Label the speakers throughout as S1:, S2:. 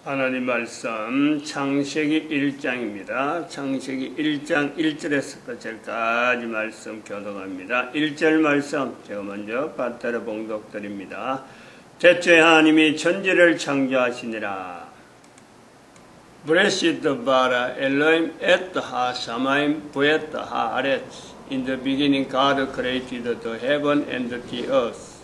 S1: 하나님 말씀 창세기 1장입니다. 창세기 1장 1절에서 8절까지 말씀 교독합니다. 1절 말씀 제가 먼저 받들어 봉독드립니다. 대초에 하나님이 천지를 창조하시니라. Bereshit bara Elohim et ha-shamayim v'et ha-aretz. In the beginning God created the heaven and the earth.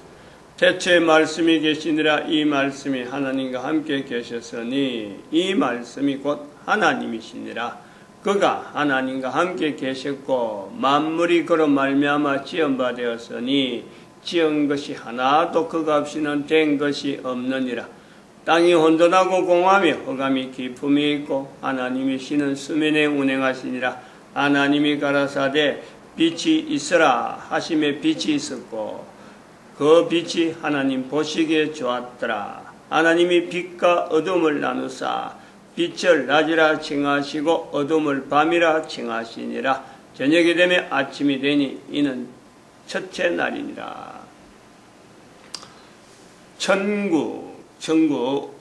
S1: 대초에 말씀이 계시니라. 이 말씀이 하나님과 함께 계셨으니 이 말씀이 곧 하나님이시니라. 그가 하나님과 함께 계셨고 만물이 그로 말미암아 지은 바 되었으니 지은 것이 하나도 그가 없이는 된 것이 없느니라. 땅이 혼돈하고 공함이 흑암이 깊음이 있고 하나님이 신은 수면에 운행하시니라. 하나님이 가라사대 빛이 있으라 하심에 빛이 있었고 그 빛이 하나님 보시기에 좋았더라. 하나님이 빛과 어둠을 나누사 빛을 낮이라 칭하시고 어둠을 밤이라 칭하시니라. 저녁이 되면 아침이 되니 이는 첫째 날이니라. 천국,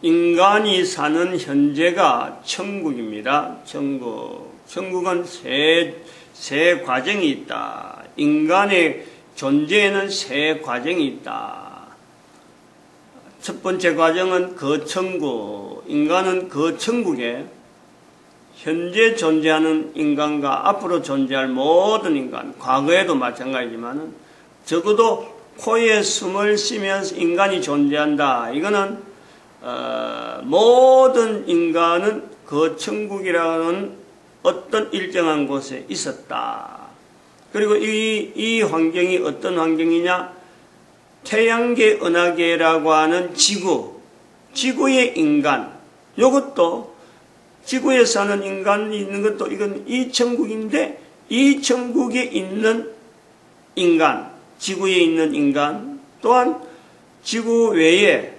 S1: 인간이 사는 현재가 천국입니다. 천국은 세 과정이 있다. 인간의 존재에는 세 과정이 있다. 첫 번째 과정은 그 천국, 인간은 그 천국에 현재 존재하는 인간과 앞으로 존재할 모든 인간, 과거에도 마찬가지지만 적어도 코에 숨을 쉬면서 인간이 존재한다. 이거는 모든 인간은 그 천국이라는 어떤 일정한 곳에 있었다. 그리고 이 환경이 어떤 환경이냐? 태양계 은하계라고 하는 지구의 인간. 이것도 지구에 사는 인간이 있는 것도 이건 이 천국인데 이 천국에 있는 인간, 지구에 있는 인간 또한 지구 외에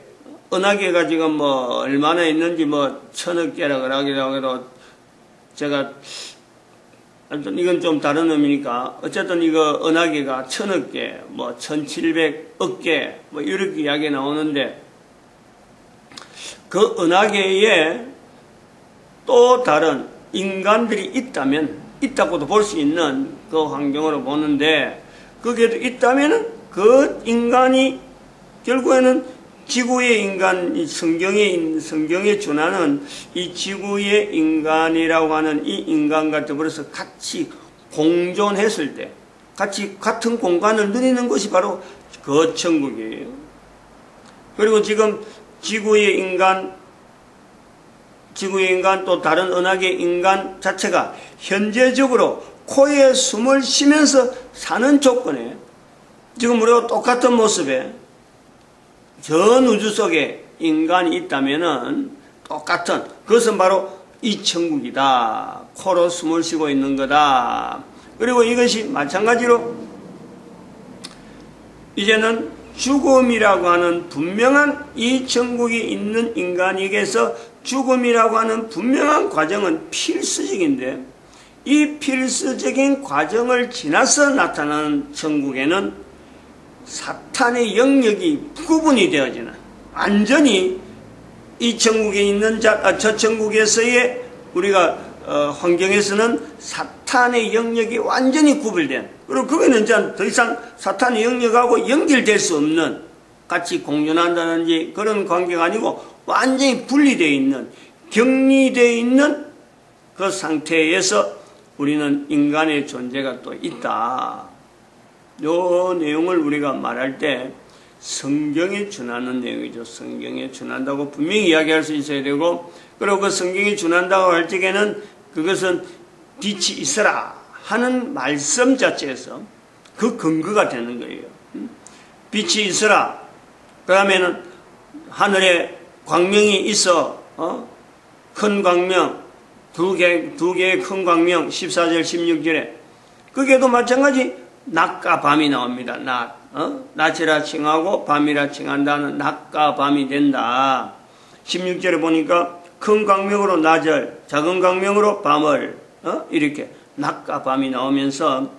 S1: 은하계가 지금 뭐 얼마나 있는지 뭐 1000억 개라 그러기도 해도 제가 이건 좀 다른 의미니까 어쨌든 이거 은하계가 1000억 개, 뭐 1700억 개, 뭐 이렇게 이야기 나오는데 그 은하계에 또 다른 인간들이 있다고도 볼 수 있는 그 환경으로 보는데 거기에도 있다면은 그 인간이 결국에는 지구의 인간, 성경에 준하는 이 지구의 인간이라고 하는 이 인간과 더불어서 같이 공존했을 때, 같은 공간을 누리는 것이 바로 그 천국이에요. 그리고 지금 지구의 인간 또 다른 은하계 인간 자체가 현재적으로 코에 숨을 쉬면서 사는 조건에 지금 우리가 똑같은 모습에 전 우주 속에 인간이 있다면은 똑같은 그것은 바로 이 천국이다. 코로 숨을 쉬고 있는 거다. 그리고 이것이 마찬가지로 이제는 죽음이라고 하는 분명한 이 천국이 있는 인간에게서 죽음이라고 하는 분명한 과정은 필수적인데 이 필수적인 과정을 지나서 나타나는 천국에는 사탄의 영역이 구분이 되어지는 완전히 이 천국에 있는 저 천국에서의 우리가 환경에서는 사탄의 영역이 완전히 구별된 그리고 그거는 이제 더 이상 사탄의 영역하고 연결될 수 없는 같이 공존한다든지 그런 관계가 아니고 완전히 분리되어 있는 격리되어 있는 그 상태에서 우리는 인간의 존재가 또 있다. 요 내용을 우리가 말할 때 성경에 준하는 내용이죠. 성경에 준한다고 분명히 이야기할 수 있어야 되고 그리고 그 성경에 준한다고 할 적에는 그것은 빛이 있어라 하는 말씀 자체에서 그 근거가 되는 거예요. 빛이 있어라. 그러면은 하늘에 광명이 있어. 큰 광명 두 개의 큰 광명 14절 16절에 거기에도 마찬가지 낮과 밤이 나옵니다. 낮이라 칭하고 밤이라 칭한다는 낮과 밤이 된다. 16절에 보니까 큰 광명으로 낮을, 작은 광명으로 밤을 이렇게 낮과 밤이 나오면서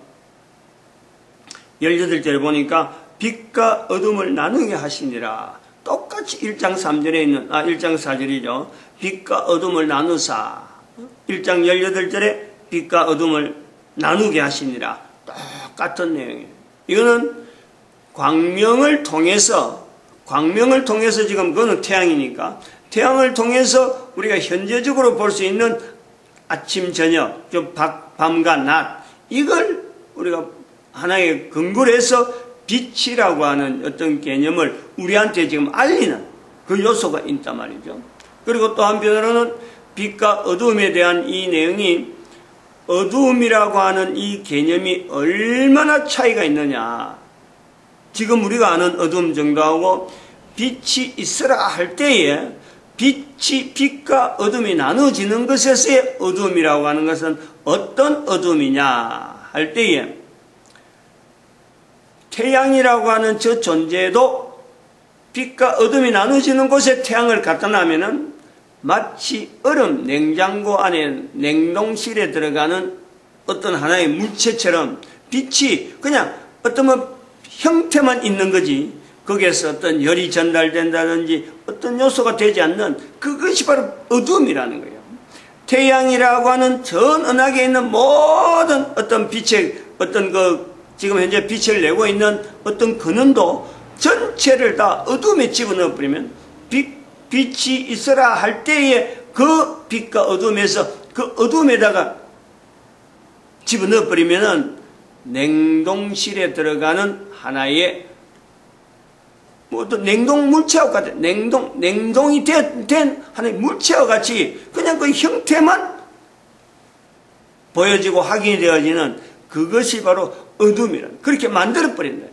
S1: 18절에 보니까 빛과 어둠을 나누게 하시니라. 똑같이 마치 1장 3절에 있는 1장 4절이죠. 빛과 어둠을 나누사 1장 18절에 빛과 어둠을 나누게 하시니라. 똑같은 내용이에요. 이거는 광명을 통해서 지금 그거는 태양이니까 태양을 통해서 우리가 현재적으로 볼 수 있는 아침, 저녁, 밤과 낮 이걸 우리가 하나의 근거로 해서 빛이라고 하는 어떤 개념을 우리한테 지금 알리는 그 요소가 있단 말이죠. 그리고 또 한편으로는 빛과 어두움에 대한 이 내용이 어두움이라고 하는 이 개념이 얼마나 차이가 있느냐. 지금 우리가 아는 어두움 정도하고 빛이 있으라 할 때에 빛과 어둠이 나눠지는 것에서의 어두움이라고 하는 것은 어떤 어두움이냐 할 때에 태양이라고 하는 저 존재도 빛과 어둠이 나눠지는 곳에 태양을 갖다 놔면은 마치 얼음 냉장고 안에 냉동실에 들어가는 어떤 하나의 물체처럼 빛이 그냥 어떤 형태만 있는 거지 거기에서 어떤 열이 전달된다든지 어떤 요소가 되지 않는 그것이 바로 어둠이라는 거예요. 태양이라고 하는 전 은하계에 있는 모든 어떤 빛의 어떤 지금 현재 빛을 내고 있는 어떤 근원도 전체를 다 어둠에 집어넣어 버리면 빛이 있어라 할 때에 그 빛과 어둠에서 그 어둠에다가 집어넣어 버리면은 냉동실에 들어가는 하나의 어떤 냉동 물체와 같은 냉동이 된 하나의 물체와 같이 그냥 그 형태만 보여지고 확인이 되어지는 그것이 바로 어둠이란 그렇게 만들어 버린다.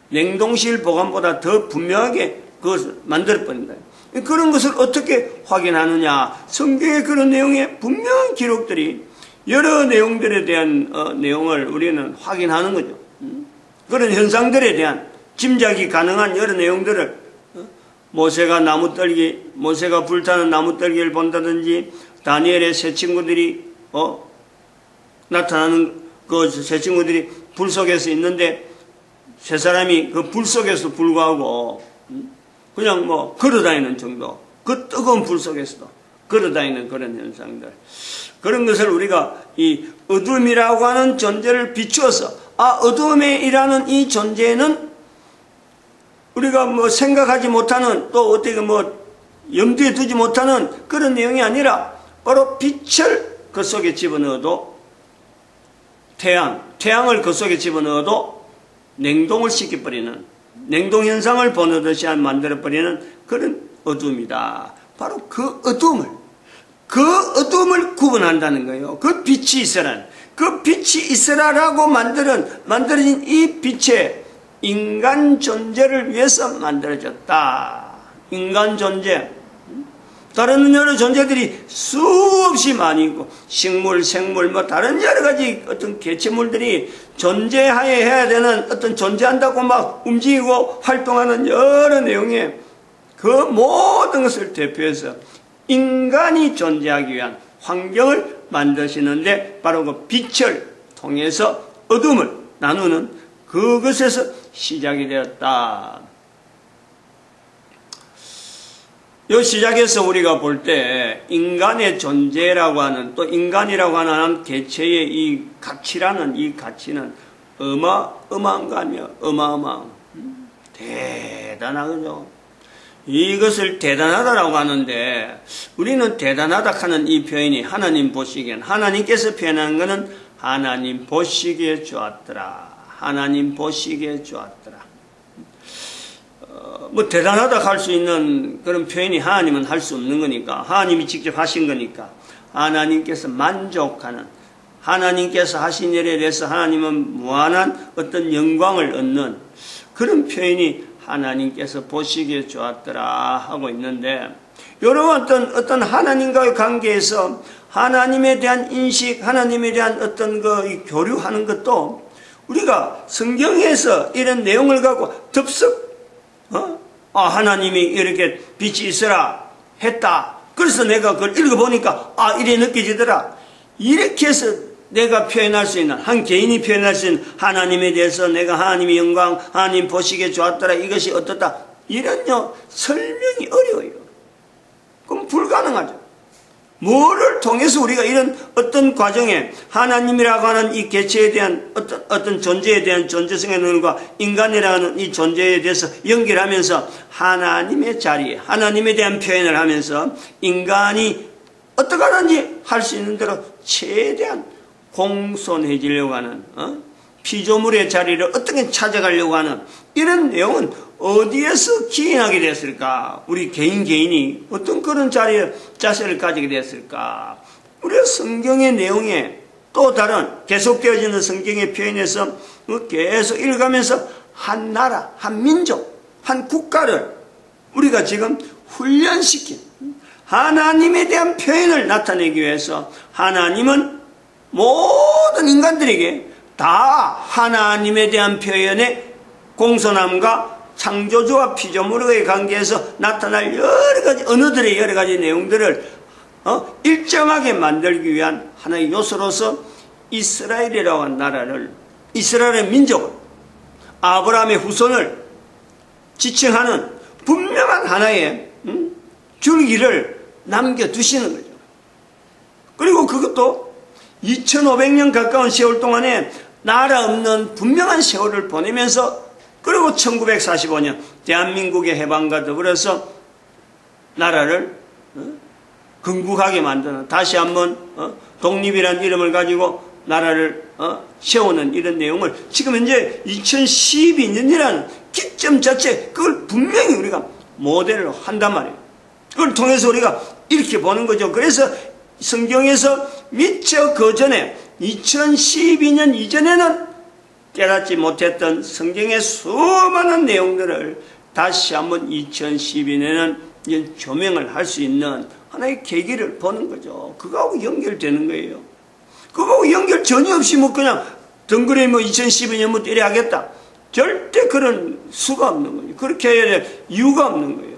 S1: 냉동실 보관보다 더 분명하게 그것을 만들어 버린다. 그런 것을 어떻게 확인하느냐? 성경의 그런 내용에 분명한 기록들이 여러 내용들에 대한 내용을 우리는 확인하는 거죠. 그런 현상들에 대한 짐작이 가능한 여러 내용들을 모세가 불타는 나무떨기를 본다든지 다니엘의 세 친구들이 나타나는 그 세 친구들이 불 속에서 있는데 세 사람이 그 불 속에서 불구하고 그냥 걸어다니는 정도 그 뜨거운 불 속에서도 걸어다니는 그런 현상들 그런 것을 우리가 이 어둠이라고 하는 존재를 비추어서 어둠에 일하는 이 존재는 우리가 생각하지 못하는 또 어떻게 염두에 두지 못하는 그런 내용이 아니라 바로 빛을 그 속에 집어넣어도 태양을 그 속에 집어넣어도 냉동을 시켜버리는 냉동현상을 보내듯이 만들어버리는 그런 어둠이다. 바로 그 어둠을 구분한다는 거예요. 그 빛이 있으라라고 만들어진 이 빛에 인간 존재를 위해서 만들어졌다. 인간 존재. 다른 여러 존재들이 수없이 많이 있고, 식물, 생물, 다른 여러 가지 어떤 개체물들이 존재하에 해야 되는 어떤 존재한다고 막 움직이고 활동하는 여러 내용의 그 모든 것을 대표해서 인간이 존재하기 위한 환경을 만드시는데 바로 그 빛을 통해서 어둠을 나누는 그것에서 시작이 되었다. 이 시작에서 우리가 볼 때 인간의 존재라고 하는 또 인간이라고 하는 개체의 이 가치라는 이 가치는 어마어마한 거 아니야. 어마어마한 대단하죠. 이것을 대단하다라고 하는데 우리는 대단하다 하는 이 표현이 하나님 보시기엔 하나님께서 표현한 것은 하나님 보시기에 좋았더라. 하나님 보시기에 좋았더라. 대단하다 할 수 있는 그런 표현이 하나님은 할 수 없는 거니까 하나님이 직접 하신 거니까 하나님께서 만족하는 하나님께서 하신 일에 대해서 하나님은 무한한 어떤 영광을 얻는 그런 표현이 하나님께서 보시기에 좋았더라 하고 있는데 여러분 어떤 하나님과의 관계에서 하나님에 대한 인식 하나님에 대한 어떤 교류하는 것도 우리가 성경에서 이런 내용을 갖고 덥석 하나님이 이렇게 빛이 있으라 했다. 그래서 내가 그걸 읽어보니까 이래 느껴지더라. 이렇게 해서 내가 표현할 수 있는 한 개인이 표현할 수 있는 하나님에 대해서 내가 하나님의 영광 하나님 보시기에 좋았더라 이것이 어떻다 이런요 설명이 어려워요. 그럼 불가능하죠. 뭐를 통해서 우리가 이런 어떤 과정에 하나님이라고 하는 이 개체에 대한 어떤 존재에 대한 존재성의 능력과 인간이라는 이 존재에 대해서 연결하면서 하나님의 자리에 하나님에 대한 표현을 하면서 인간이 어떻게 하는지 할 수 있는 대로 최대한 공손해지려고 하는 피조물의 자리를 어떻게 찾아가려고 하는 이런 내용은 어디에서 기인하게 됐을까? 우리 개인이 어떤 그런 자세를 가지게 됐을까? 우리가 성경의 내용에 또 다른 계속되어지는 성경의 표현에서 계속 읽으면서 한 나라, 한 민족, 한 국가를 우리가 지금 훈련시킨 하나님에 대한 표현을 나타내기 위해서 하나님은 모든 인간들에게 다 하나님에 대한 표현의 공손함과 창조주와 피조물의 관계에서 나타날 여러 가지 언어들의 여러 가지 내용들을 일정하게 만들기 위한 하나의 요소로서 이스라엘이라고 하는 나라를 이스라엘의 민족을 아브라함의 후손을 지칭하는 분명한 하나의 줄기를 남겨두시는 거죠. 그리고 그것도 2500년 가까운 세월 동안에 나라 없는 분명한 세월을 보내면서 그리고 1945년 대한민국의 해방과 더불어서 나라를 건국하게 만드는 다시 한번 독립이라는 이름을 가지고 나라를 세우는 이런 내용을 지금 현재 2012년이라는 기점 자체 그걸 분명히 우리가 모델로 한단 말이에요. 그걸 통해서 우리가 이렇게 보는 거죠. 그래서 성경에서 미처 그 전에 2012년 이전에는 깨닫지 못했던 성경의 수많은 내용들을 다시 한번 2012년에는 조명을 할 수 있는 하나의 계기를 보는 거죠. 그거하고 연결되는 거예요. 그거하고 연결 전혀 없이 그냥 덩그러니 2012년부터 이래 하겠다. 절대 그런 수가 없는 거예요. 그렇게 해야 될 이유가 없는 거예요.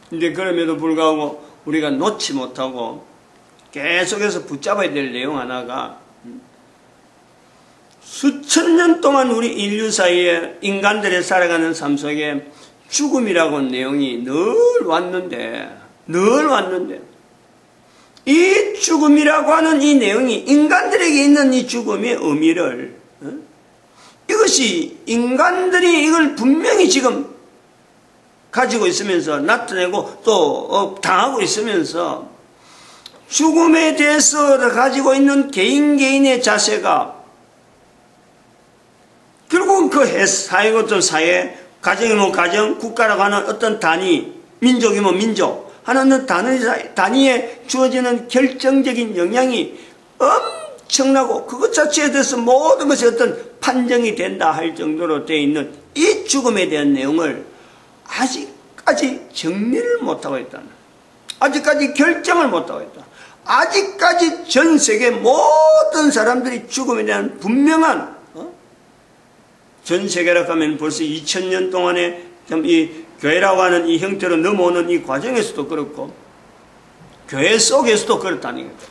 S1: 근데 그럼에도 불구하고 우리가 놓지 못하고 계속해서 붙잡아야 될 내용 하나가 수천 년 동안 우리 인류 사이에 인간들의 살아가는 삶 속에 죽음이라고 하는 내용이 늘 왔는데 이 죽음이라고 하는 이 내용이 인간들에게 있는 이 죽음의 의미를 이것이 인간들이 이걸 분명히 지금 가지고 있으면서 나타내고 또 당하고 있으면서 죽음에 대해서 가지고 있는 개인의 자세가 결국은 그 사회가 어떤 사회, 가정이면 가정, 국가라고 하는 어떤 단위, 민족이면 민족 하는 단위에 주어지는 결정적인 영향이 엄청나고 그것 자체에 대해서 모든 것이 어떤 판정이 된다 할 정도로 되어 있는 이 죽음에 대한 내용을 아직까지 정리를 못하고 있다. 아직까지 결정을 못하고 있다. 아직까지 전 세계 모든 사람들이 죽음에 대한 분명한 전 세계라고 하면 벌써 2000년 동안에 이 교회라고 하는 이 형태로 넘어오는 이 과정에서도 그렇고 교회 속에서도 그렇다는 거죠.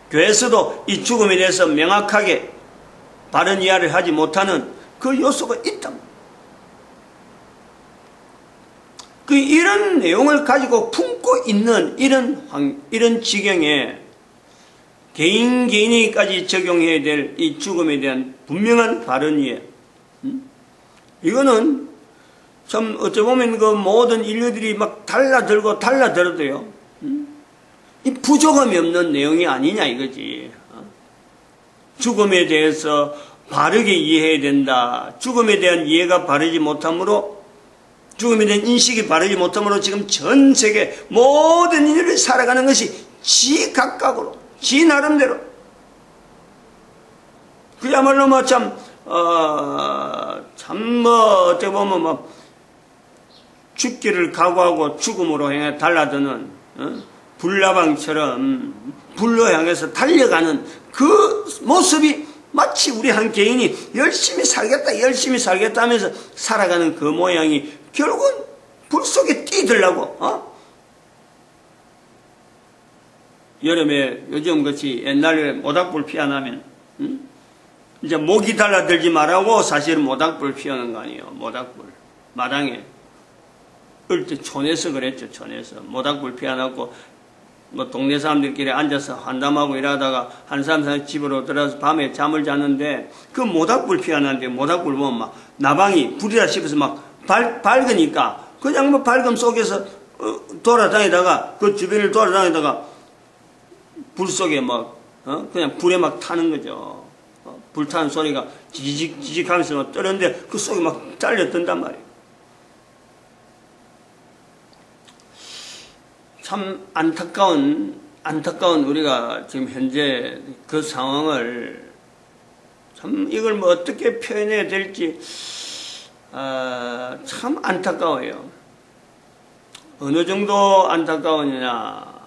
S1: 교회에서도 이 죽음에 대해서 명확하게 바른 이해를 하지 못하는 그 요소가 있다. 이런 내용을 가지고 품고 있는 이런 지경에 개인에게까지 적용해야 될 이 죽음에 대한 분명한 바른 이해. 이거는 참 어찌 보면 그 모든 인류들이 막 달라들어도요. 이 부족함이 없는 내용이 아니냐 이거지. 죽음에 대해서 바르게 이해해야 된다. 죽음에 대한 이해가 바르지 못함으로 죽음에 대한 인식이 바르지 못함으로 지금 전 세계 모든 인류를 살아가는 것이 지 각각으로 지 나름대로 그야말로 어떻게 보면 죽기를 각오하고 죽음으로 향해 달라드는 불나방처럼 불로 향해서 달려가는 그 모습이 마치 우리 한 개인이 열심히 살겠다 하면서 살아가는 그 모양이 결국은 불 속에 뛰들라고 여름에 요즘 같이 옛날에 모닥불 피어나면 이제 목이 달라들지 말라고 사실은 모닥불 피우는 거 아니에요. 모닥불. 마당에. 어릴 때 촌에서 그랬죠. 촌에서. 모닥불 피워놓고 뭐 동네 사람들끼리 앉아서 환담하고 이러다가 한 사람 집으로 들어가서 밤에 잠을 자는데 그 모닥불 피워놨는데 모닥불 보면 막 나방이 불이라 싶어서 막 밝으니까 그냥 뭐 밝음 속에서 돌아다니다가 그 주변을 돌아다니다가 불 속에 막 그냥 불에 막 타는 거죠. 불타는 소리가 지직 하면서 막 떨었는데 그 속에 막 잘려든단 말이에요. 참 안타까운 우리가 지금 현재 그 상황을 참 이걸 뭐 어떻게 표현해야 될지 참 안타까워요. 어느 정도 안타까우냐.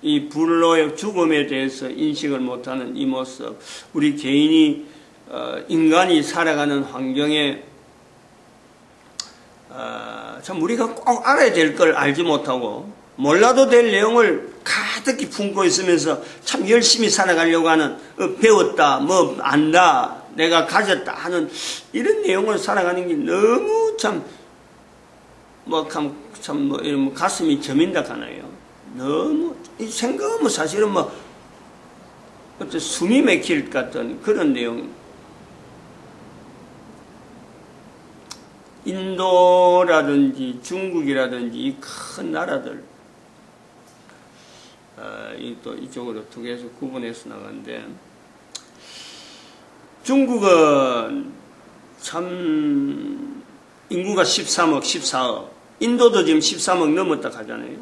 S1: 이 불로의 죽음에 대해서 인식을 못하는 이 모습, 우리 개인이 인간이 살아가는 환경에 참 우리가 꼭 알아야 될 걸 알지 못하고 몰라도 될 내용을 가득히 품고 있으면서 참 열심히 살아가려고 하는 배웠다, 뭐 안다, 내가 가졌다 하는 이런 내용을 살아가는 게 너무 참 이런 가슴이 저민다 하나요. 너무 생각하면 사실은 뭐 어떤 숨이 막힐 것 같은 그런 내용. 인도라든지 중국이라든지 이 큰 나라들 또 이쪽으로 두 개에서 구분해서 나가는데 중국은 참 인구가 13억, 14억, 인도도 지금 13억 넘었다 하잖아요.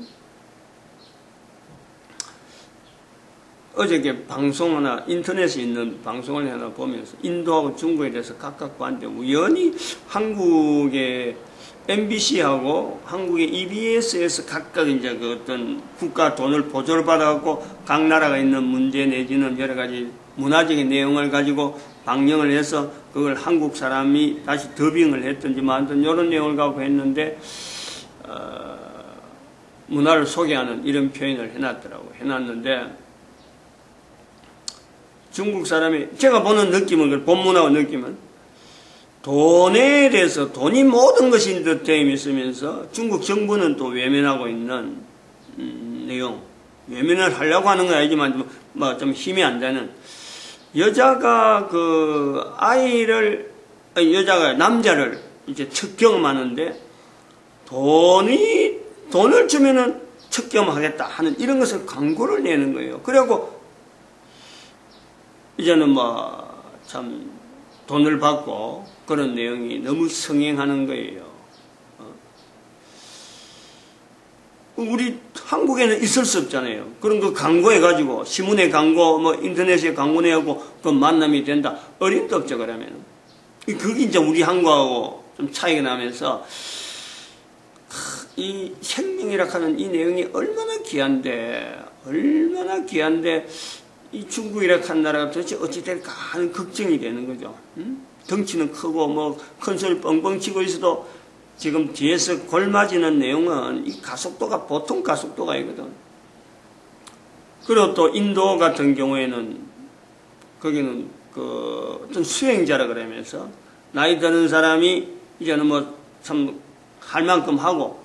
S1: 어저께 방송 하나, 인터넷에 있는 방송을 하나 보면서 인도하고 중국에 대해서 각각 봤는데 우연히 한국의 MBC하고 한국의 EBS에서 각각 이제 그 어떤 국가 돈을 보조를 받아갖고 각 나라가 있는 문제 내지는 여러 가지 문화적인 내용을 가지고 방영을 해서 그걸 한국 사람이 다시 더빙을 했든지 만든 이런 내용을 갖고 했는데 문화를 소개하는 이런 표현을 해놨는데 중국 사람이 제가 보는 느낌은 본문하고 느낌은 돈에 대해서 돈이 모든 것인 듯해 있으면서 중국 정부는 또 외면하고 있는 내용, 외면을 하려고 하는 건 아니지만 뭐 좀 힘이 안 되는 여자가 남자를 이제 척경하는데 돈을 주면은 척경하겠다 하는 이런 것을 광고를 내는 거예요. 그리고 이제는 뭐 참 돈을 받고 그런 내용이 너무 성행하는 거예요. 우리 한국에는 있을 수 없잖아요. 그런 거 광고해가지고 신문에 광고, 뭐 인터넷에 광고 내고 그 만남이 된다. 어림도 없죠 그러면. 그게 이제 우리 한국하고 좀 차이가 나면서 이 생명이라 하는 이 내용이 얼마나 귀한데 이 중국이라 하는 나라가 도대체 어찌 될까 하는 걱정이 되는 거죠. 덩치는 크고 뭐 큰 소리 뻥뻥 치고 있어도 지금 뒤에서 골맞이는 내용은 이 가속도가 보통 가속도가 아니거든. 그리고 또 인도 같은 경우에는 거기는 그 어떤 수행자라 그러면서 나이 드는 사람이 이제는 뭐 참 할 만큼 하고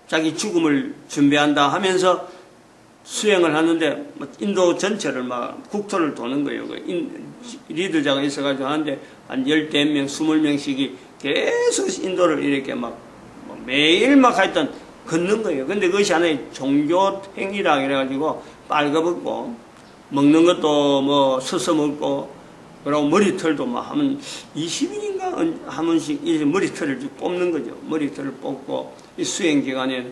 S1: 자기 죽음을 준비한다 하면서 수행을 하는데 인도 전체를 막 국토를 도는 거예요. 리더자가 있어가지고 하는데 한 10명, 20명씩이 계속 인도를 이렇게 막 매일 막 하여튼 걷는 거예요. 근데 그것이 하나의 종교 행위라 그래가지고 빨가벗고 먹는 것도 뭐 서서 먹고 그리고 머리털도 막 하면 20인인가 한 번씩 이제 머리털을 뽑는 거죠. 머리털을 뽑고 이 수행 기간에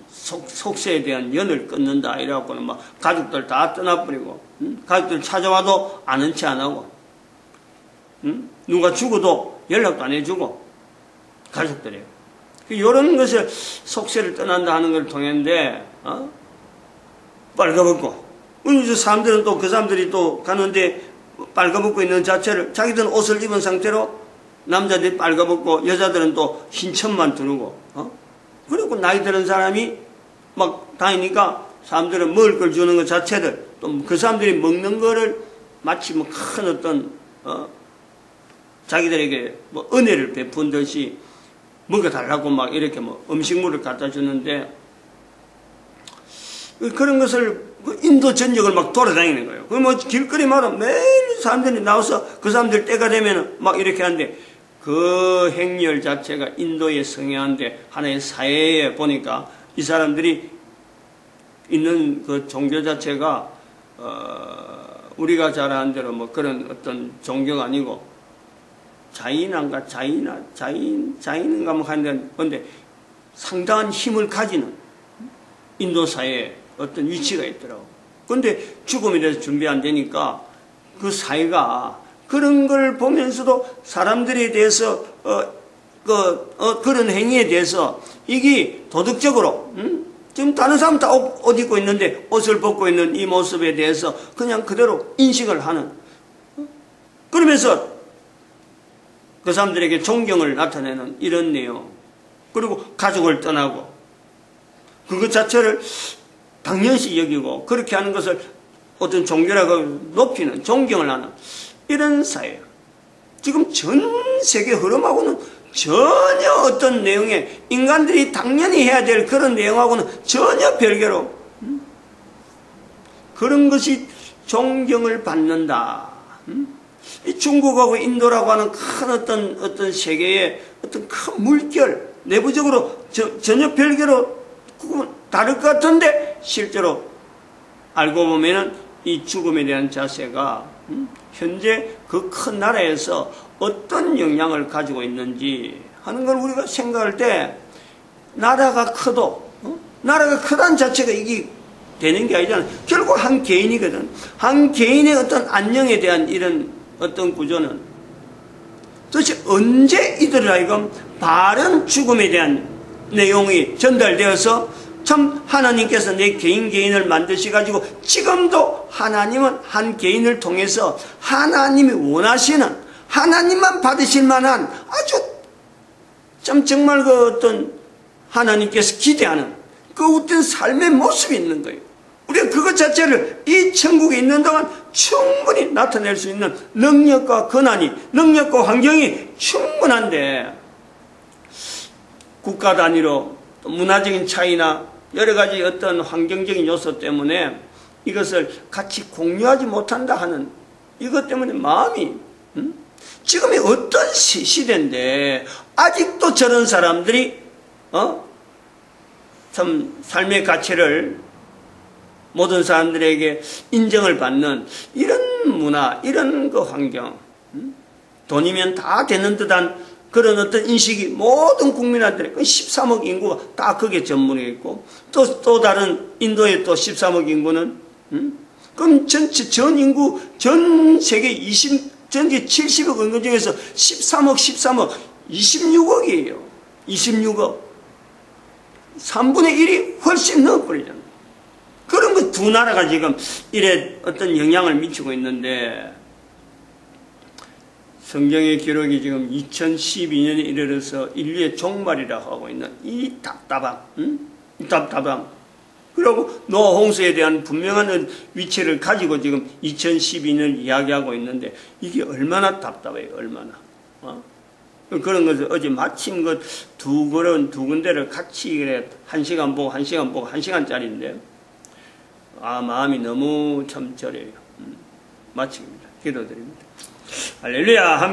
S1: 속세에 대한 연을 끊는다 이래갖고는 막 가족들 다 떠나버리고 가족들 찾아와도 아는 체 안 하고 누가 죽어도 연락도 안 해주고 가족들이에요. 이런 것을 속세를 떠난다 하는 걸 통했는데 빨가벗고 이제 사람들은 또 그 사람들이 또 가는데 빨가벗고 있는 자체를 자기들은 옷을 입은 상태로 남자들이 빨가벗고 여자들은 또 흰 천만 두르고 그리고 나이 드는 사람이 막 다니니까 사람들은 먹을 걸 주는 것 자체를 또 그 사람들이 먹는 거를 마치 뭐 큰 어떤 자기들에게 뭐 은혜를 베푼 듯이 뭔가 달라고 막 이렇게 뭐 음식물을 갖다 주는데, 그런 것을 인도 전역을 막 돌아다니는 거예요. 그 뭐 길거리 말은 매일 사람들이 나와서 그 사람들 때가 되면 막 이렇게 하는데, 그 행렬 자체가 인도의 성향인데, 하나의 사회에 보니까 이 사람들이 있는 그 종교 자체가 우리가 잘 아는 대로 뭐 그런 어떤 종교가 아니고 자인인가 자인인가 뭐 하는데, 근데 상당한 힘을 가지는 인도 사회에 어떤 위치가 있더라고. 근데 죽음에 대해서 준비 안 되니까 그 사회가 그런 걸 보면서도 사람들에 대해서 그런 행위에 대해서 이게 도덕적으로 지금 다른 사람 다 옷 입고 있는데 옷을 벗고 있는 이 모습에 대해서 그냥 그대로 인식을 하는, 그러면서 그 사람들에게 존경을 나타내는 이런 내용, 그리고 가족을 떠나고 그것 자체를 당연시 여기고 그렇게 하는 것을 어떤 종교라고 높이는, 존경을 하는 이런 사회예요. 지금 전 세계 흐름하고는 전혀 어떤 내용에 인간들이 당연히 해야 될 그런 내용하고는 전혀 별개로 그런 것이 존경을 받는다. 이 중국하고 인도라고 하는 큰 어떤 세계의 어떤 큰 물결, 내부적으로 전혀 별개로 다를 것 같은데 실제로 알고 보면은 이 죽음에 대한 자세가 현재 그 큰 나라에서 어떤 영향을 가지고 있는지 하는 걸 우리가 생각할 때, 나라가 커도 나라가 크다는 자체가 이게 되는 게 아니잖아요. 결국 한 개인이거든. 한 개인의 어떤 안녕에 대한 이런 어떤 구조는 도대체 언제 이들을 하여금 바른 죽음에 대한 내용이 전달되어서 참 하나님께서 내 개인을 만드셔가지고 지금도 하나님은 한 개인을 통해서 하나님이 원하시는, 하나님만 받으실 만한 아주 참 정말 그 어떤 하나님께서 기대하는 그 어떤 삶의 모습이 있는 거예요. 우리가 그것 자체를 이 천국에 있는 동안 충분히 나타낼 수 있는 능력과 권한이, 능력과 환경이 충분한데, 국가 단위로 문화적인 차이나 여러 가지 어떤 환경적인 요소 때문에 이것을 같이 공유하지 못한다 하는 이것 때문에 마음이, 지금이 어떤 시대인데 아직도 저런 사람들이 참 삶의 가치를 모든 사람들에게 인정을 받는 이런 문화, 이런 그 환경, 돈이면 다 되는 듯한 그런 어떤 인식이 모든 국민한테, 13억 인구가 다 그게 전문에 있고, 또 다른 인도의 또 13억 인구는, 그럼 전 인구, 전 세계 전체 70억 인구 중에서 13억, 26억이에요. 26억. 3분의 1이 훨씬 넘어버리잖아요. 그런 거 두 나라가 지금 이래 어떤 영향을 미치고 있는데, 성경의 기록이 지금 2012년에 이르러서 인류의 종말이라고 하고 있는 이 답답함, 이 답답함. 그리고 노아 홍수에 대한 분명한 위치를 가지고 지금 2012년을 이야기하고 있는데, 이게 얼마나 답답해요, 얼마나. 그런 것을 어제 마침 그 두 군데를 같이 그래, 1시간 보고 1시간짜리인데, 마음이 너무 참 저려요. 마칩니다. 기도드립니다. 할렐루야.